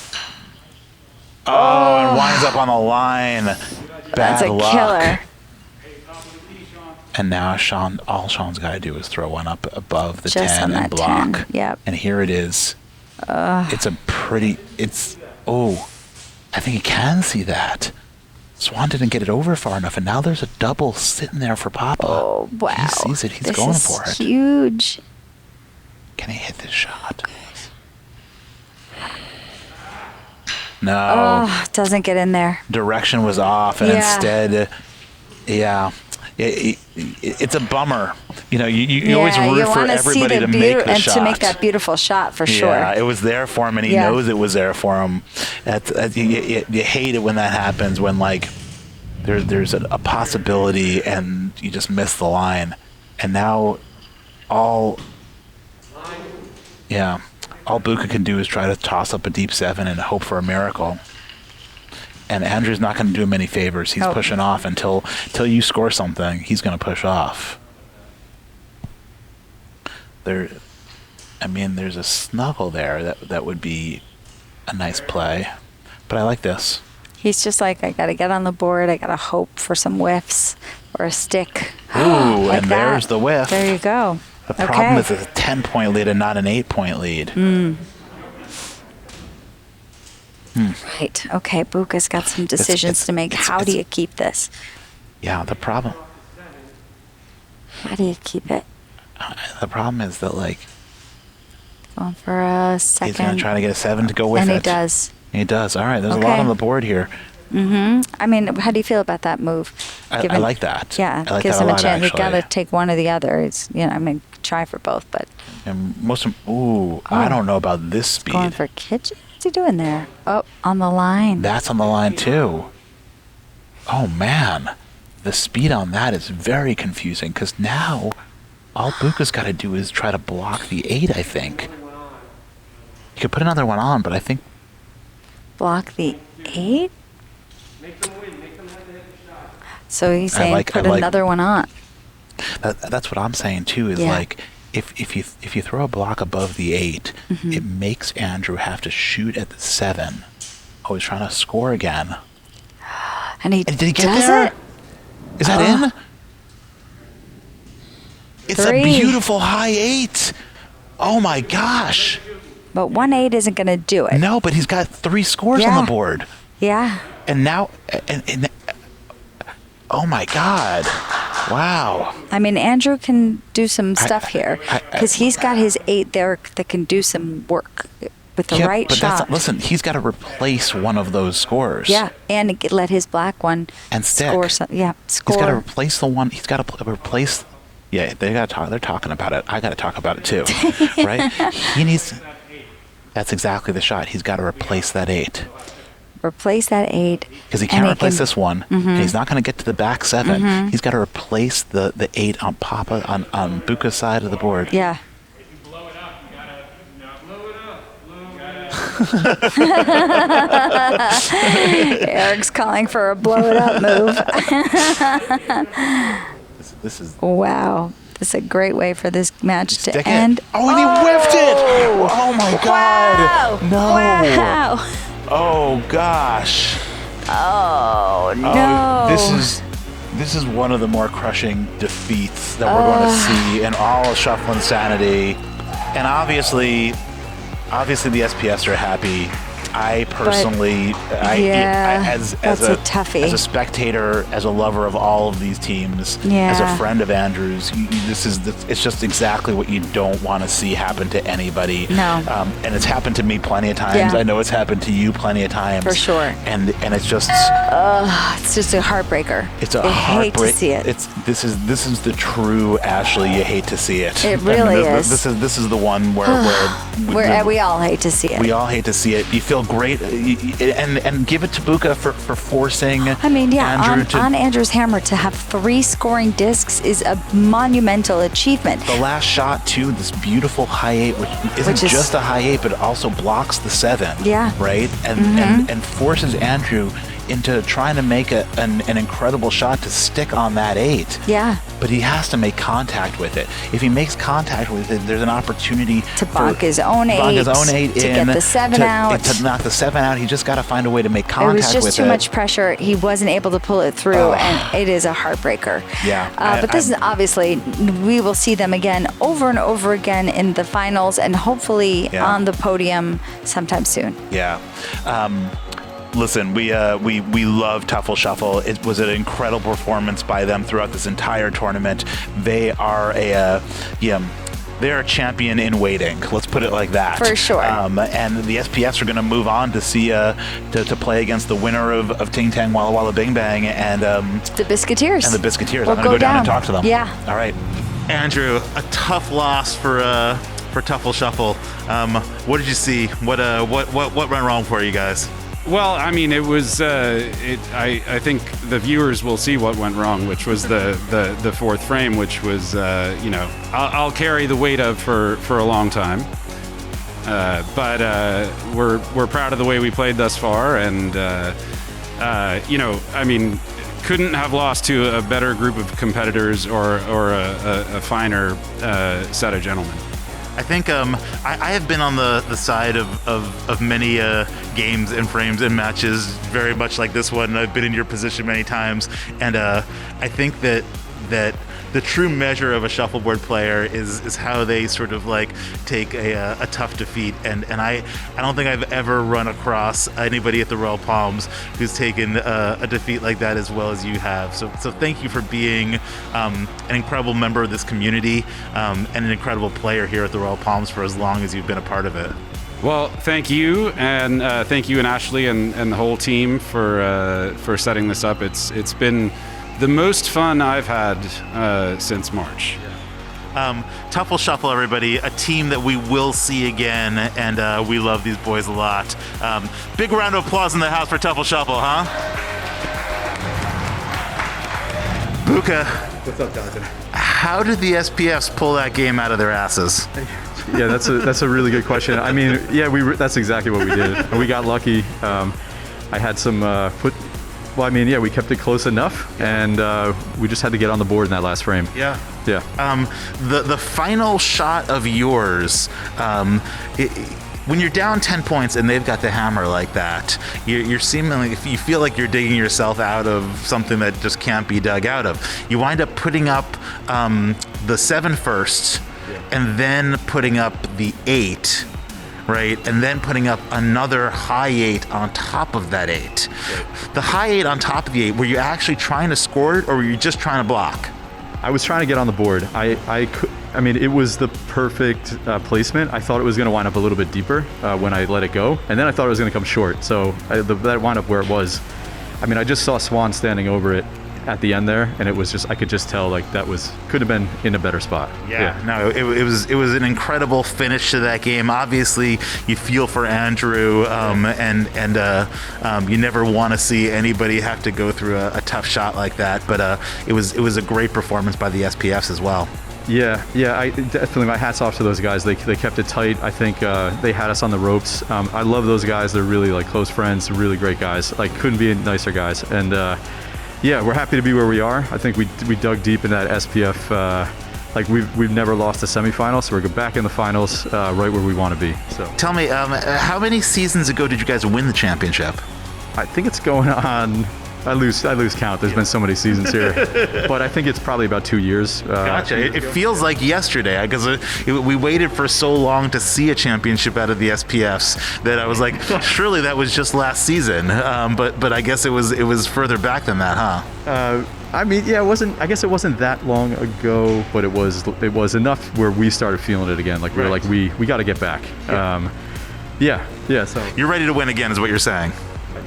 Oh, and winds up on the line. Bad That's a luck. killer. And now all Sean's got to do is throw one up above the Just 10 on and that block. 10, yep. And here it is. I think he can see that. Swan didn't get it over far enough, and now there's a double sitting there for Papa. Oh, wow. He sees it. He's This going is for it. Huge. Can he hit this shot? No. Oh, doesn't get in there. Direction was off, and Yeah. instead, it's a bummer. You know, you always root for wanna see everybody the to make the and shot. to make that beautiful shot for sure. Yeah, it was there for him, and he Yeah. knows it was there for him. You hate it when that happens, when like there's a possibility and you just miss the line, and now all Buka can do is try to toss up a deep 7 and hope for a miracle. And Andrew's not going to do him any favors. He's pushing off until you score something. He's going to push off. There's a snuggle there that would be a nice play, but I like this. He's just like, I got to get on the board. I got to hope for some whiffs or a stick. Ooh, Like and that. there's the whiff. There you go. The problem is it's a 10-point lead and not an 8-point lead. Right. Okay. Buka's got some decisions to make. How do you keep this? Yeah, the problem How do you keep it? is that like Going for a second. he's going to try to get a 7 to go with and it. he does. He does. All right, there's a lot Okay. on the board here. I mean, how do you feel about that move? I like that. Yeah, I like gives that a him lot, a chance. You got to actually. take one or the other. It's try for both, but And I don't know about this speed. going for kitchen. What's he doing there? Oh, on the line. That's on the line too. Oh man, the speed on that is very confusing because now all Buka's got to do is try to block the 8. I think he could put another one on, but I think Block the 8. So he's saying put another one on. that's what I'm saying too. Is Yeah. like if you throw a block above the 8, it makes Andrew have to shoot at the 7. Oh, he's trying to score again. And he And did he get does there? it. Is that in? It's 3. a beautiful high 8. Oh my gosh. But 1-8 isn't going to do it. No, but he's got 3 scores on Yeah. the board. Yeah. And now, oh my God. Wow. I mean, Andrew can do some stuff here because he's got his 8 there that can do some work with the right but shot. listen, he's got to replace one of those scores. Yeah, and let his black one And stick. score. Score. He's got to replace the one. He's got to replace. Yeah, they got to talk. They're talking about it. I got to talk about it too, right? He needs. That's exactly the shot. He's got to replace that 8 Replace that 8 because he can't replace this one. And he's not going to get to the back 7. He's got to replace the 8 on Papa on Buka's side of the board. Yeah. Eric's calling for a blow it up move. This is. Wow. This is a great way for this match to Stick it. end. Oh, and he whiffed it! Oh my God! Wow. No! Wow. Oh gosh! Oh, no. Oh, this is one of the more crushing defeats that we're going to see in all of Shufflinsanity. And obviously the SPFs are happy. I personally, as that's a toughie. as a spectator, as a lover of all of these teams, as a friend of Andrew's, it's just exactly what you don't want to see happen to anybody. No. And it's happened to me plenty of times. Yeah. I know it's happened to you plenty of times. For sure. And it's just It's just a heartbreaker. it's a I hate heartbreak. to see it. This is the true Ashley. You hate to see it. It really is. This is the one where We all hate to see it. we all hate to see it. You feel great, and give it to Buka for forcing. I mean, Andrew on Andrew's hammer to have 3 scoring discs is a monumental achievement. the last shot too. This beautiful high 8, which isn't is- just a high 8, but it also blocks the 7. Yeah. Right, and forces Andrew into trying to make an incredible shot to stick on that 8. Yeah. But he has to make contact with it. If he makes contact with it, there's an opportunity To bonk his own 8, to get the 7 out. To knock the 7 out. He just got to find a way to make contact It was with just too much pressure. He wasn't able to pull it through, and it is a heartbreaker. Yeah. But this is obviously, we will see them again over and over again in the finals, and hopefully on the podium sometime soon. Yeah. Listen, we love Teufel Sheufel. It was an incredible performance by them throughout this entire tournament. They are they're a champion in waiting. Let's put it like that. For sure. And the SPFs are going to move on to see to play against the winner of Ting Tang Walla Walla Bing Bang and The Biscuiteers. and the Biscuiteers. We'll I'm going to go down and talk to them. Yeah. All right. Andrew, a tough loss for Teufel Sheufel. What did you see? What went wrong for you guys? Well, I mean, it was. I think the viewers will see what went wrong, which was the 4th frame, which was I'll carry the weight of for a long time. But we're proud of the way we played thus far, and I mean, couldn't have lost to a better group of competitors or a finer set of gentlemen. I think I have been on the side of many games and frames and matches very much like this one. I've been in your position many times, and I think that the true measure of a shuffleboard player is how they sort of like take a tough defeat, and I don't think I've ever run across anybody at the Royal Palms who's taken a defeat like that as well as you have. So thank you for being an incredible member of this community and an incredible player here at the Royal Palms for as long as you've been a part of it. Well, thank you, and thank you and Ashley and the whole team for setting this up. It's been the most fun I've had since March. Teufel Sheufel, everybody, a team that we will see again, and we love these boys a lot. Big round of applause in the house for Teufel Sheufel, huh? Buka. What's up, Jonathan? How did the SPFs pull that game out of their asses? Yeah, that's a really good question. I mean, yeah, that's exactly what we did. We got lucky. I had some we kept it close enough, and we just had to get on the board in that last frame. Yeah. Yeah. The final shot of yours, when you're down 10 points and they've got the hammer like that, you're seemingly, if you feel like you're digging yourself out of something that just can't be dug out of, you wind up putting up the 7 first, and then putting up the 8. Right, and then putting up another high 8 on top of that 8. Right. The high 8 on top of the 8, were you actually trying to score it, or were you just trying to block? I was trying to get on the board. I mean, it was the perfect placement. I thought it was going to wind up a little bit deeper when I let it go, and then I thought it was going to come short. So that wound up where it was. I mean, I just saw Swan standing over it at the end there, and it was just, I could just tell like could have been in a better spot. No, it was an incredible finish to that game. Obviously, you feel for Andrew, and you never want to see anybody have to go through a tough shot like that. But it was a great performance by the SPFs as well. Yeah, I definitely, my hat's off to those guys. They kept it tight. I think they had us on the ropes. I love those guys. They're really like close friends, really great guys. Like, couldn't be nicer guys. And yeah, we're happy to be where we are. I think we dug deep in that SPF. Like we've never lost a semifinal, so we're back in the finals, right where we want to be. So tell me, how many seasons ago did you guys win the championship? I think it's going on I lose count. There's been so many seasons here, but I think it's probably about 2 years. Gotcha. It feels like yesterday because we waited for so long to see a championship out of the SPFs that I was like, surely that was just last season. But I guess it was further back than that, huh? I mean, yeah, it wasn't. I guess it wasn't that long ago, but it was enough where we started feeling it again. Like we were like, we got to get back. Yeah. So You're ready to win again, is what you're saying.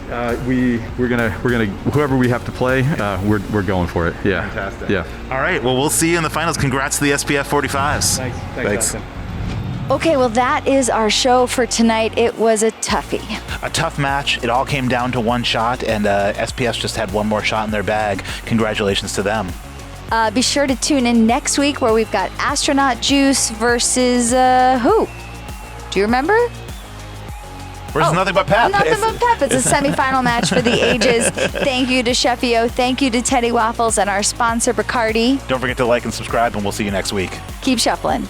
we're gonna whoever we have to play, we're going for it. Yeah. Fantastic. Yeah. All right. Well, we'll see you in the finals. Congrats to the SPF 45s. Thanks. Okay, well, that is our show for tonight. It was a toughie. A tough match. It all came down to one shot, and SPFs just had one more shot in their bag. Congratulations to them. Be sure to tune in next week where we've got Astronaut Juice versus who? Do you remember? Where's Nothing But Pep? Nothing But Pep. It's a semifinal match for the ages. Thank you to Sheffio. Thank you to Teddy Waffles and our sponsor, Bacardi. Don't forget to like and subscribe, and we'll see you next week. Keep shuffling.